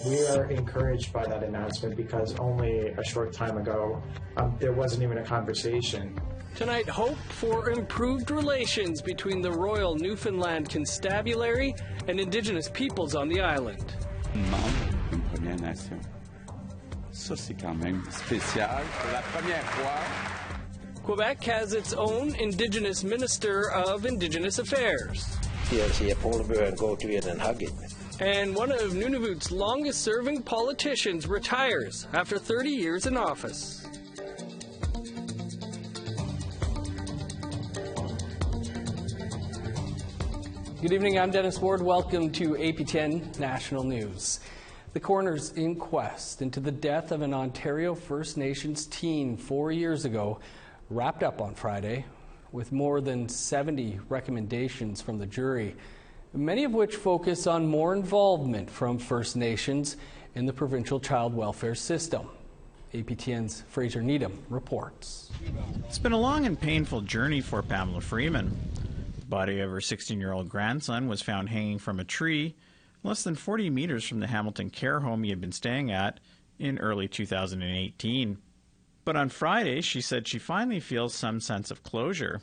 We are encouraged by that announcement because only a short time ago, there wasn't even a conversation. Tonight, hope for improved relations between the Royal Newfoundland Constabulary and Indigenous peoples on the island. Membre d'une Première Nation. Ça, c'est quand même spécial. Pour la première fois. Quebec has its own Indigenous Minister of Indigenous Affairs. See a polar bear and go to it and hug it. And one of Nunavut's longest-serving politicians retires after 30 years in office. Good evening, I'm Dennis Ward. Welcome to APTN National News. The coroner's inquest into the death of an Ontario First Nations teen 4 years ago wrapped up on Friday with more than 70 recommendations from the jury, many of which focus on more involvement from First Nations in the provincial child welfare system. APTN's Fraser Needham reports. It's been a long and painful journey for Pamela Freeman. The body of her 16-year-old grandson was found hanging from a tree less than 40 meters from the Hamilton care home he had been staying at in early 2018. But on Friday, she said she finally feels some sense of closure.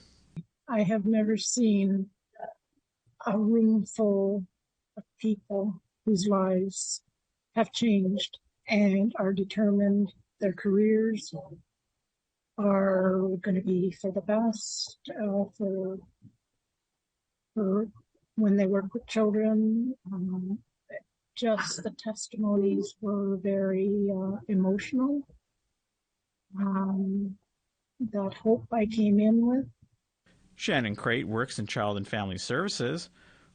I have never seen a room full of people whose lives have changed and are determined their careers are going to be for the best, for when they work with children. Just the testimonies were very emotional. That hope I came in with. Shannon Crate works in Child and Family Services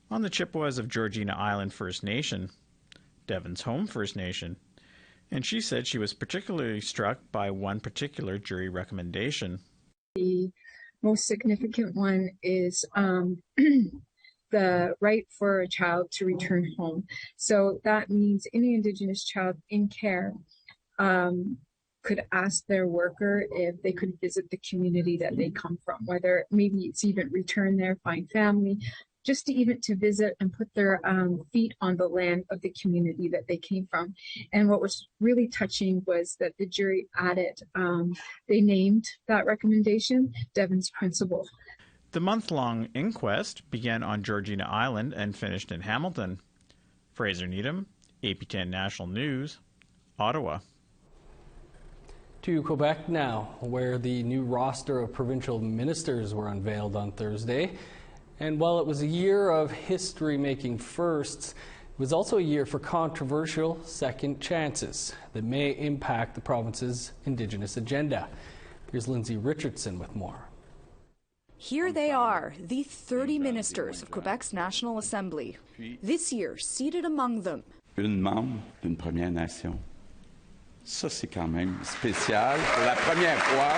on the Chippewas of Georgina Island First Nation, Devon's Home First Nation, and she said she was particularly struck by one particular jury recommendation. The most significant one is the right for a child to return home. So that means any Indigenous child in care could ask their worker if they could visit the community that they come from, whether maybe it's even return there, find family, just to even to visit and put their feet on the land of the community that they came from. And what was really touching was that the jury added, they named that recommendation Devon's principle. The month-long inquest began on Georgina Island and finished in Hamilton. Fraser Needham, APTN National News, Ottawa. To Quebec now, where the new roster of provincial ministers were unveiled on Thursday. And while it was a year of history-making firsts, it was also a year for controversial second chances that may impact the province's Indigenous agenda. Here's Lindsay Richardson with more. Here they are, the 30 ministers of Quebec's National Assembly. This year, seated among them, Une membre d'une Première Nation. Ça, c'est quand même spécial. Pour la première fois.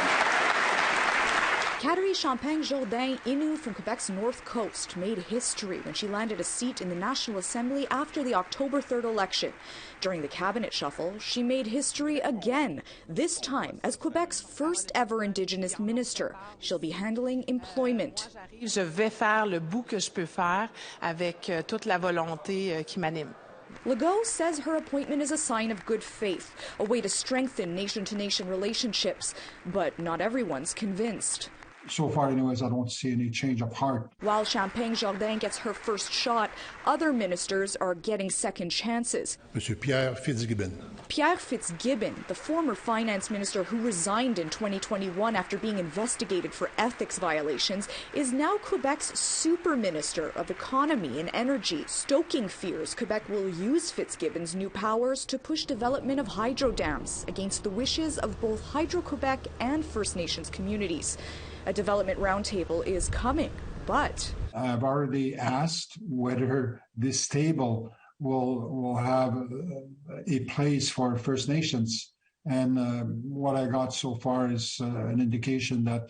Catherine Champagne-Jourdain, Innu from Quebec's north coast, made history when she landed a seat in the National Assembly after the October 3rd election. During the cabinet shuffle, she made history again, this time as Quebec's first ever Indigenous minister. She'll be handling employment. Je vais faire le bout que je peux faire avec toute la volonté qui m'anime. Legault says her appointment is a sign of good faith, a way to strengthen nation-to-nation relationships, but not everyone's convinced. So far, anyways, I don't see any change of heart. While Champagne-Jourdain gets her first shot, other ministers are getting second chances. Monsieur Pierre Fitzgibbon. Pierre Fitzgibbon, the former finance minister who resigned in 2021 after being investigated for ethics violations, is now Quebec's super minister of economy and energy, stoking fears Quebec will use Fitzgibbon's new powers to push development of hydro dams against the wishes of both Hydro-Quebec and First Nations communities. A development roundtable is coming, but I've already asked whether this table will have a place for First Nations, and what I got so far is an indication that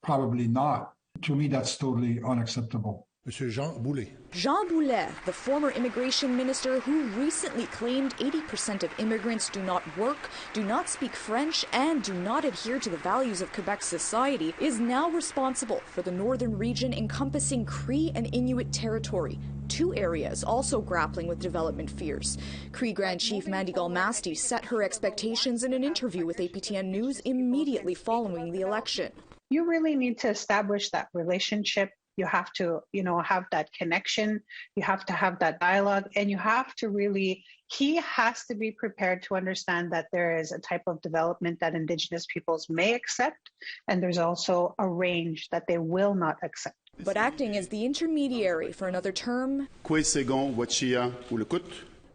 probably not. To me, that's totally unacceptable. Monsieur Jean Boulet. Jean Boulet, the former immigration minister who recently claimed 80% of immigrants do not work, do not speak French, and do not adhere to the values of Quebec society, is now responsible for the northern region encompassing Cree and Inuit territory. two areas also grappling with development fears. Cree Grand Chief Mandy Galmasti set her expectations in an interview with APTN News immediately following the election. You really need to establish that relationship. You have to, have that connection. You have to have that dialogue, and you have to really, he has to be prepared to understand that there is a type of development that Indigenous peoples may accept, and there's also a range that they will not accept. But acting as the intermediary for another term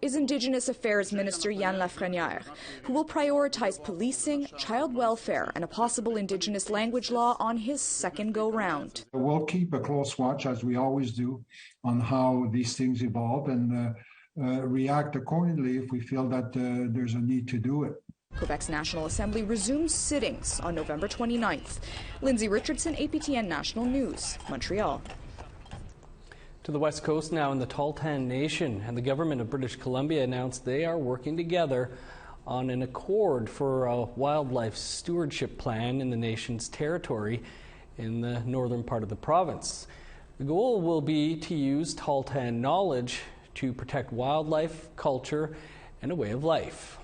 is Indigenous Affairs Minister Yann Lafrenière, who will prioritize policing, child welfare, and a possible Indigenous language law on his second go-round. We'll keep a close watch, as we always do, on how these things evolve and react accordingly if we feel that there's a need to do it. Quebec's National Assembly resumes sittings on November 29th. Lindsay Richardson, APTN National News, Montreal. To the west coast now, in the Tahltan Nation, and the government of British Columbia announced they are working together on an accord for a wildlife stewardship plan in the nation's territory in the northern part of the province. The goal will be to use Tahltan knowledge to protect wildlife, culture, and a way of life.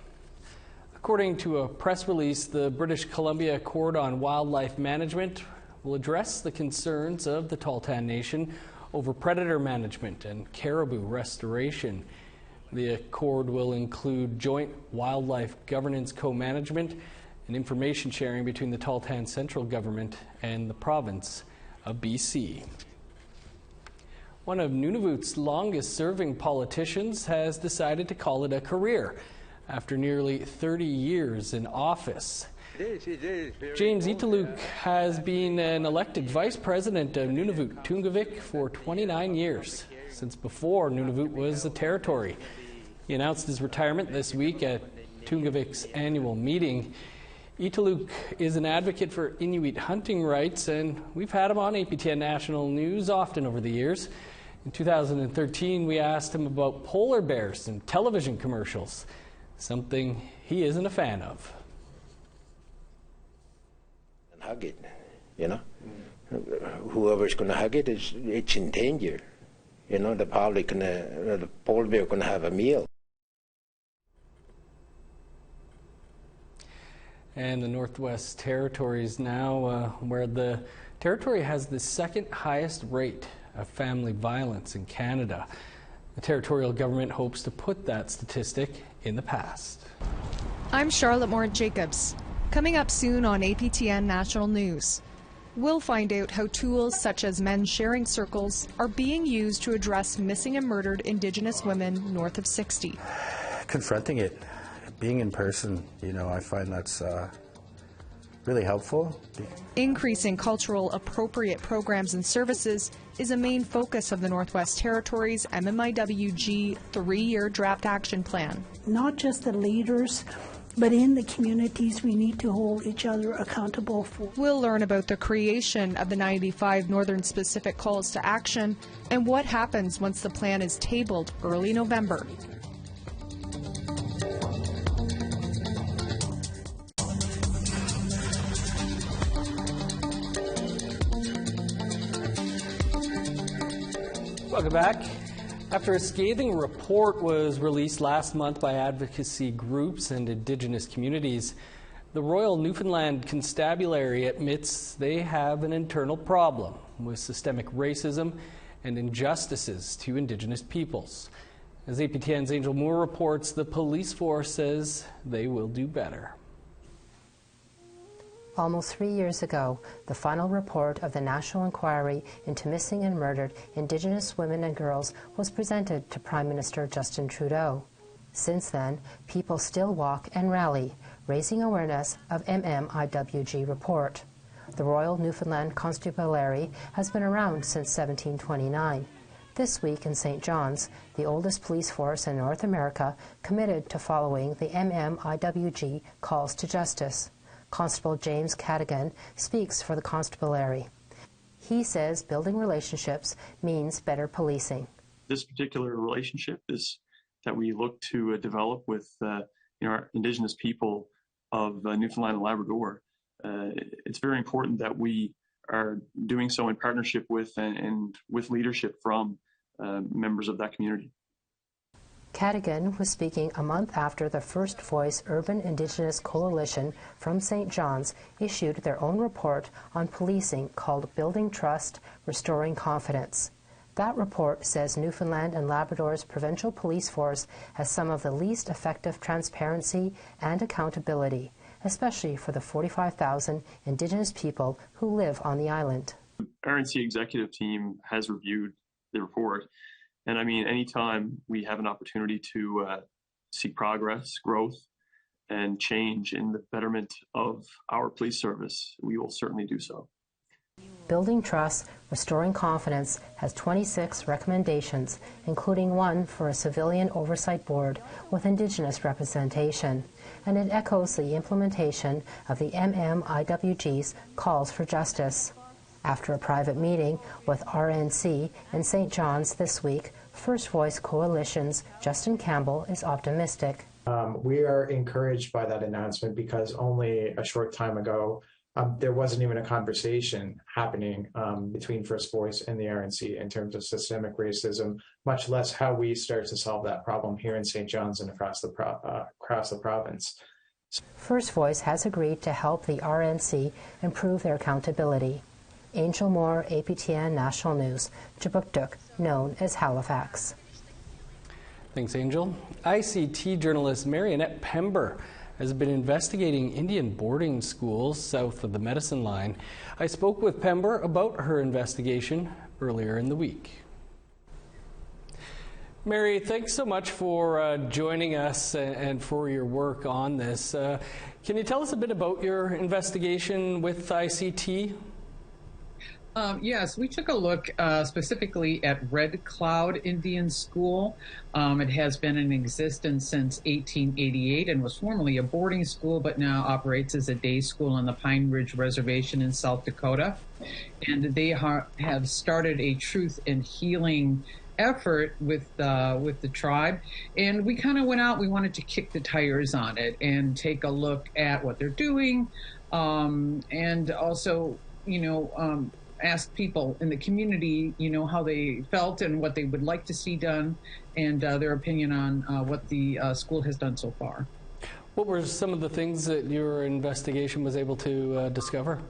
According to a press release, the British Columbia Accord on Wildlife Management will address the concerns of the Tahltan Nation over predator management and caribou restoration. The accord will include joint wildlife governance co-management and information sharing between the Tahltan central government and the province of BC. One of Nunavut's longest-serving politicians has decided to call it a career after nearly 30 years in office. James Italuk has been an elected vice president of Nunavut Tunngavik for 29 years, since before Nunavut was a territory. He announced his retirement this week at Tunggavik's annual meeting. Italuk is an advocate for Inuit hunting rights, and we've had him on APTN National News often over the years. In 2013, we asked him about polar bears and television commercials, something he isn't a fan of. Hug it, Whoever's going to hug it, it's in danger. The polar bear going to have a meal. And the Northwest Territories now, where the territory has the second highest rate of family violence in Canada. The territorial government hopes to put that statistic in the past. I'm Charlotte Moore-Jacobs. Coming up soon on APTN National News, we'll find out how tools such as men's sharing circles are being used to address missing and murdered Indigenous women north of 60. Confronting it, being in person, I find that's really helpful. Increasing cultural appropriate programs and services is a main focus of the Northwest Territories MMIWG 3-year draft action plan. Not just the leaders, but in the communities, we need to hold each other accountable for. We'll learn about the creation of the 95 Northern Specific Calls to Action and what happens once the plan is tabled early November. Welcome back. After a scathing report was released last month by advocacy groups and Indigenous communities, the Royal Newfoundland Constabulary admits they have an internal problem with systemic racism and injustices to Indigenous peoples. As APTN's Angel Moore reports, the police force says they will do better. Almost 3 years ago, the final report of the National Inquiry into Missing and Murdered Indigenous Women and Girls was presented to Prime Minister Justin Trudeau. Since then, people still walk and rally, raising awareness of MMIWG report. The Royal Newfoundland Constabulary has been around since 1729. This week in St. John's, the oldest police force in North America committed to following the MMIWG calls to justice. Constable James Cadigan speaks for the Constabulary. He says building relationships means better policing. This particular relationship is that we look to develop with our Indigenous people of Newfoundland and Labrador. It's very important that we are doing so in partnership with and with leadership from members of that community. Cadigan was speaking a month after the First Voice Urban Indigenous Coalition from St. John's issued their own report on policing called Building Trust, Restoring Confidence. That report says Newfoundland and Labrador's provincial police force has some of the least effective transparency and accountability, especially for the 45,000 Indigenous people who live on the island. RNC executive team has reviewed the report. And I mean, anytime we have an opportunity to see progress, growth, and change in the betterment of our police service, we will certainly do so. Building Trust, Restoring Confidence has 26 recommendations, including one for a civilian oversight board with Indigenous representation, and it echoes the implementation of the MMIWG's calls for justice. After a private meeting with RNC in St. John's this week, First Voice Coalition's Justin Campbell is optimistic. We are encouraged by that announcement because only a short time ago, there wasn't even a conversation happening between First Voice and the RNC in terms of systemic racism, much less how we start to solve that problem here in St. John's and across the province. First Voice has agreed to help the RNC improve their accountability. Angel Moore, APTN National News, Chibuktuk, known as Halifax. Thanks, Angel. ICT journalist Mariannette Pember has been investigating Indian boarding schools south of the Medicine Line. I spoke with Pember about her investigation earlier in the week. Mary, thanks so much for joining us and for your work on this. Can you tell us a bit about your investigation with ICT? Yes, we took a look specifically at Red Cloud Indian School. It has been in existence since 1888 and was formerly a boarding school, but now operates as a day school on the Pine Ridge Reservation in South Dakota. And they have started a truth and healing effort with the tribe. And we kind of went out, we wanted to kick the tires on it and take a look at what they're doing. And also, ask people in the community, how they felt and what they would like to see done, and their opinion on what the school has done so far. What were some of the things that your investigation was able to discover?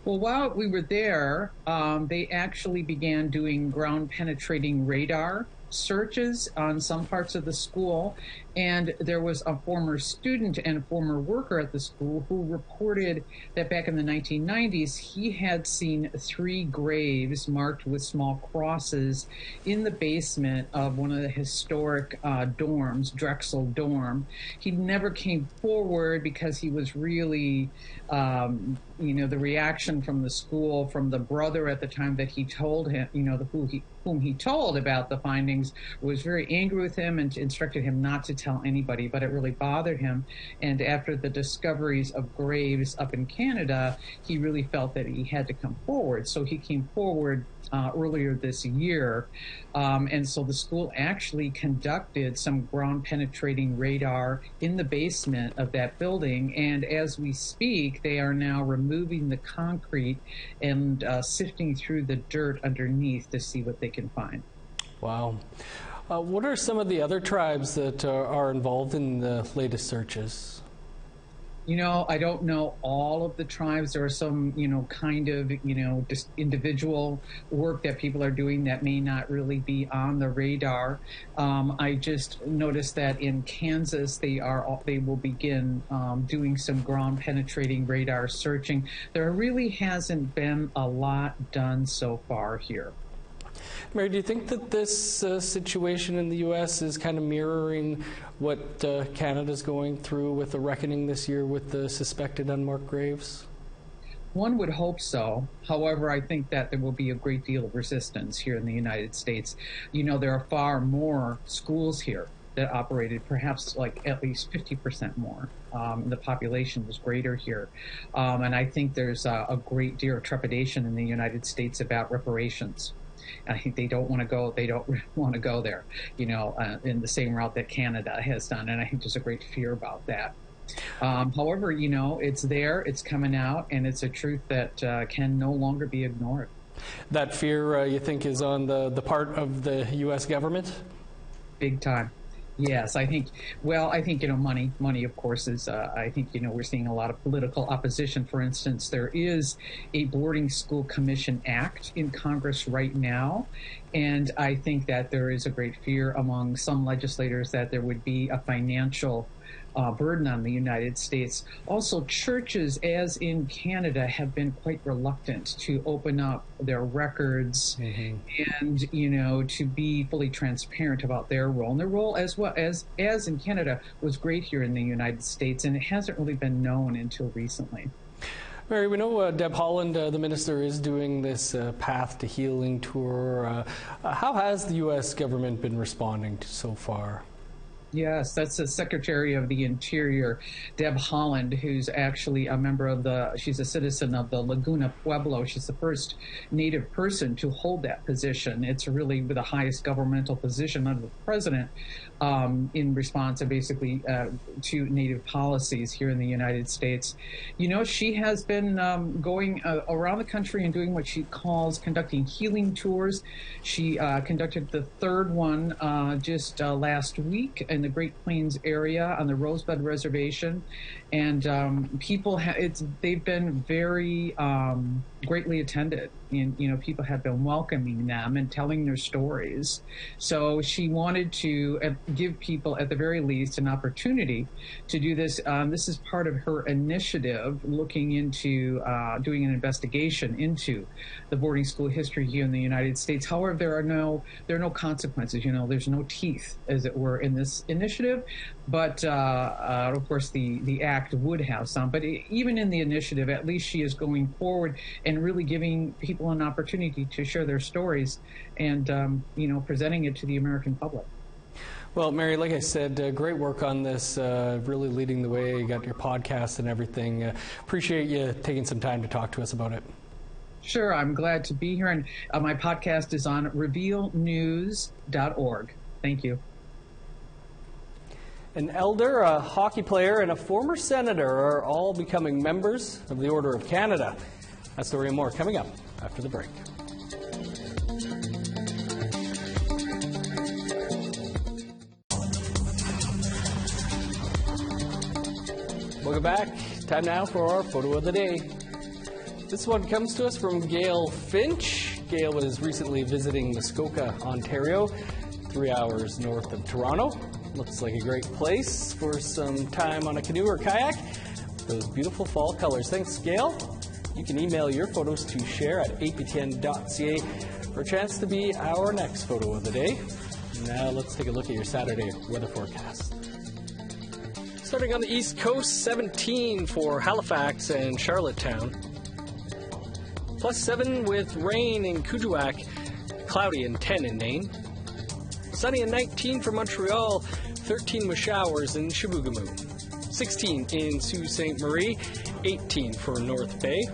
Well, while we were there, they actually began doing ground-penetrating radar searches on some parts of the school, and there was a former student and former worker at the school who reported that back in the 1990s he had seen 3 graves marked with small crosses in the basement of one of the historic dorms, Drexel Dorm. He never came forward because he was really the reaction from the school, from the brother at the time that he told him, whom he told about the findings, was very angry with him and instructed him not to tell anybody, but it really bothered him. And after the discoveries of graves up in Canada, he really felt that he had to come forward. So he came forward earlier this year. And so the school actually conducted some ground-penetrating radar in the basement of that building. And as we speak, they are now removing the concrete and sifting through the dirt underneath to see what they can find. Wow. What are some of the other tribes that are involved in the latest searches? I don't know all of the tribes. There are some, just individual work that people are doing that may not really be on the radar. I just noticed that in Kansas, they will begin doing some ground penetrating radar searching. There really hasn't been a lot done so far here. Mary, do you think that this situation in the U.S. is kind of mirroring what Canada's going through with the reckoning this year with the suspected unmarked graves? One would hope so. However, I think that there will be a great deal of resistance here in the United States. There are far more schools here that operated, perhaps like at least 50% more. The population was greater here. And I think there's a great deal of trepidation in the United States about reparations. I think they don't want to go. They don't want to go there, in the same route that Canada has done. And I think there's a great fear about that. However, it's there, it's coming out, and it's a truth that can no longer be ignored. That fear, you think, is on the part of the U.S. government? Big time. Yes, I think, money, of course, is, I think, we're seeing a lot of political opposition. For instance, there is a Boarding School Commission Act in Congress right now. And I think that there is a great fear among some legislators that there would be a financial burden on the United States. Also, churches, as in Canada, have been quite reluctant to open up their records and, to be fully transparent about their role. And their role, as well as in Canada, was great here in the United States, and it hasn't really been known until recently. Mary, we know Deb Haaland, the minister, is doing this Path to Healing tour. How has the U.S. government been responding to so far? Yes, that's the Secretary of the Interior, Deb Haaland, who's actually a member she's a citizen of the Laguna Pueblo. She's the first Native person to hold that position. It's really the highest governmental position under the president in response to basically to Native policies here in the United States. She has been going around the country and doing what she calls conducting healing tours. She conducted the third one just last week in the Great Plains area on the Rosebud Reservation, and people they've been very greatly attended, and people have been welcoming them and telling their stories. So she wanted to give people, at the very least, an opportunity to do this. This is part of her initiative, looking into doing an investigation into the boarding school history here in the United States. However, there are no consequences. There's no teeth, as it were, in this initiative. But of course, the act would have some. But even in the initiative, at least she is going forward and really giving people an opportunity to share their stories and presenting it to the American public. Well, Mary, like I said, great work on this, really leading the way. You got your podcast and everything. Appreciate you taking some time to talk to us about it. Sure, I'm glad to be here. And my podcast is on revealnews.org. Thank you. An elder, a hockey player, and a former senator are all becoming members of the Order of Canada. That story and more coming up after the break. Welcome back. Time now for our photo of the day. This one comes to us from Gail Finch. Gail was recently visiting Muskoka, Ontario, 3 hours north of Toronto. Looks like a great place for some time on a canoe or kayak. Those beautiful fall colors. Thanks, Gail. You can email your photos to share@aptn.ca for a chance to be our next photo of the day. Now let's take a look at your Saturday weather forecast. Starting on the East Coast, 17 for Halifax and Charlottetown. +7 with rain in Kuujjuaq, cloudy and 10 in Nain. Sunny and 19 for Montreal, 13 with showers in Chibougamau. 16 in Sault Ste. Marie, 18 for North Bay.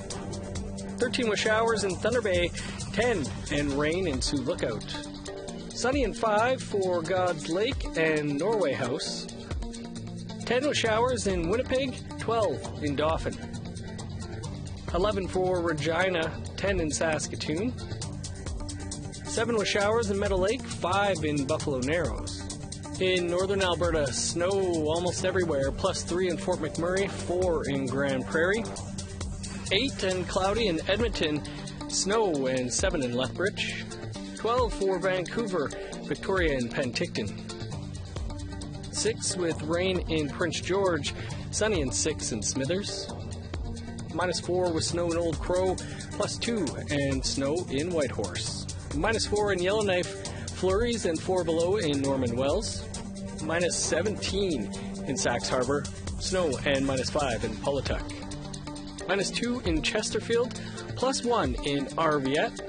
13 with showers in Thunder Bay, 10 and rain in Sioux Lookout. Sunny and 5 for God's Lake and Norway House. 10 with showers in Winnipeg, 12 in Dauphin. 11 for Regina, 10 in Saskatoon. 7 with showers in Meadow Lake, 5 in Buffalo Narrows. In northern Alberta, snow almost everywhere, +3 in Fort McMurray, 4 in Grand Prairie. 8 and cloudy in Edmonton, snow and 7 in Lethbridge. 12 for Vancouver, Victoria and Penticton. 6 with rain in Prince George, sunny and 6 in Smithers. -4 with snow in Old Crow, +2 and snow in Whitehorse. -4 in Yellowknife, flurries and 4 below in Norman Wells. -17 in Sax Harbor, snow and -5 in Pawlatuck. -2 in Chesterfield, +1 in Arviat.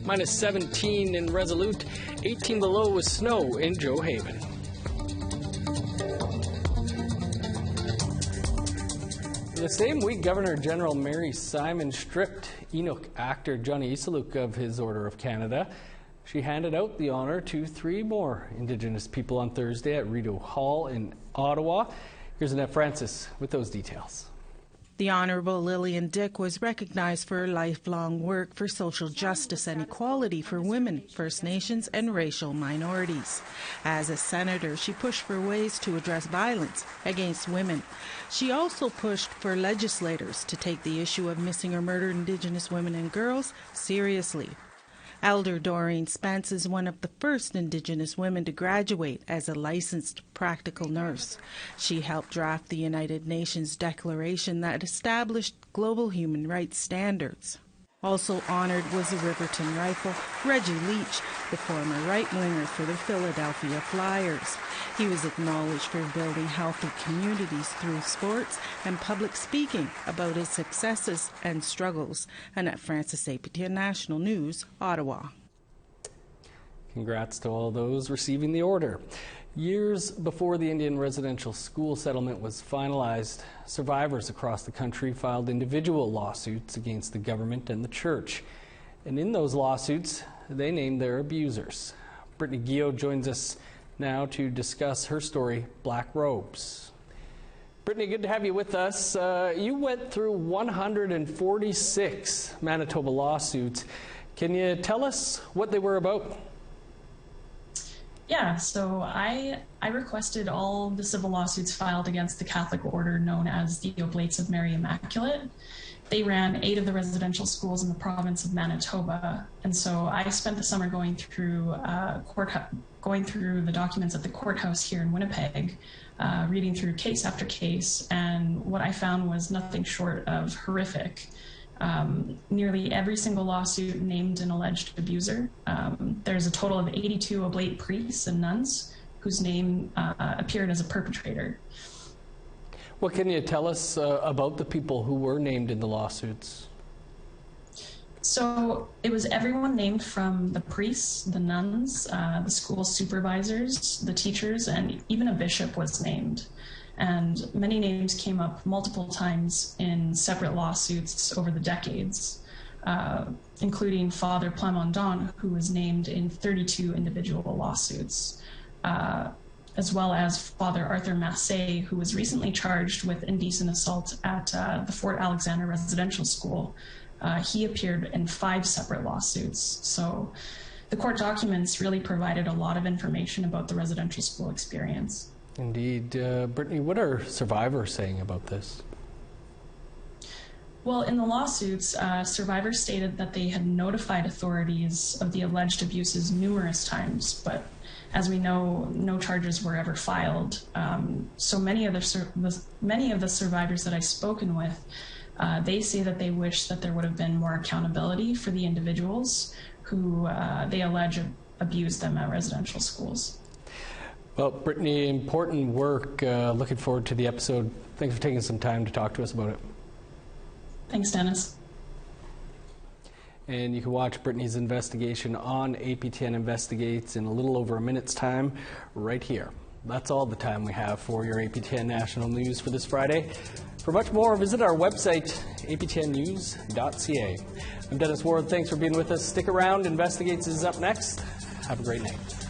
-17 in Resolute, 18 below with snow in Joe Haven. The same week, Governor General Mary Simon stripped Inuk actor Johnny Isaluk of his Order of Canada. She handed out the honour to 3 more Indigenous people on Thursday at Rideau Hall in Ottawa. Here's Annette Francis with those details. The Honourable Lillian Dick was recognized for her lifelong work for social justice and equality for women, First Nations, and racial minorities. As a senator, she pushed for ways to address violence against women. She also pushed for legislators to take the issue of missing or murdered Indigenous women and girls seriously. Elder Doreen Spence is one of the first Indigenous women to graduate as a licensed practical nurse. She helped draft the United Nations Declaration that established global human rights standards. Also honored was the Riverton Rifle, Reggie Leach, the former right winger for the Philadelphia Flyers. He was acknowledged for building healthy communities through sports and public speaking about his successes and struggles. Annette Francis, APTN National News, Ottawa. Congrats to all those receiving the order. Years before the Indian residential school settlement was finalized, survivors across the country filed individual lawsuits against the government and the church. And in those lawsuits, they named their abusers. Brittany Guillot joins us now to discuss her story, Black Robes. Brittany, good to have you with us. You went through 146 Manitoba lawsuits. Can you tell us what they were about? Yeah, so I requested all the civil lawsuits filed against the Catholic order known as the Oblates of Mary Immaculate. They ran 8 of the residential schools in the province of Manitoba, and so I spent the summer going through the documents at the courthouse here in Winnipeg, reading through case after case, and what I found was nothing short of horrific. Nearly every single lawsuit named an alleged abuser. There's a total of 82 oblate priests and nuns whose name appeared as a perpetrator. What can you tell us about the people who were named in the lawsuits? So it was everyone named from the priests, the nuns, the school supervisors, the teachers, and even a bishop was named. And many names came up multiple times in separate lawsuits over the decades, including Father Plamondon, who was named in 32 individual lawsuits, as well as Father Arthur Massé, who was recently charged with indecent assault at the Fort Alexander Residential School. He appeared in 5 separate lawsuits. So the court documents really provided a lot of information about the residential school experience. Indeed. Brittany, what are survivors saying about this? Well, in the lawsuits, survivors stated that they had notified authorities of the alleged abuses numerous times, but as we know, no charges were ever filed. So many of the survivors that I've spoken with, they say that they wish that there would have been more accountability for the individuals who they allege abused them at residential schools. Well, Brittany, important work. Looking forward to the episode. Thanks for taking some time to talk to us about it. Thanks, Dennis. And you can watch Brittany's investigation on APTN Investigates in a little over a minute's time right here. That's all the time we have for your APTN National News for this Friday. For much more, visit our website, aptnnews.ca. I'm Dennis Ward. Thanks for being with us. Stick around. Investigates is up next. Have a great night.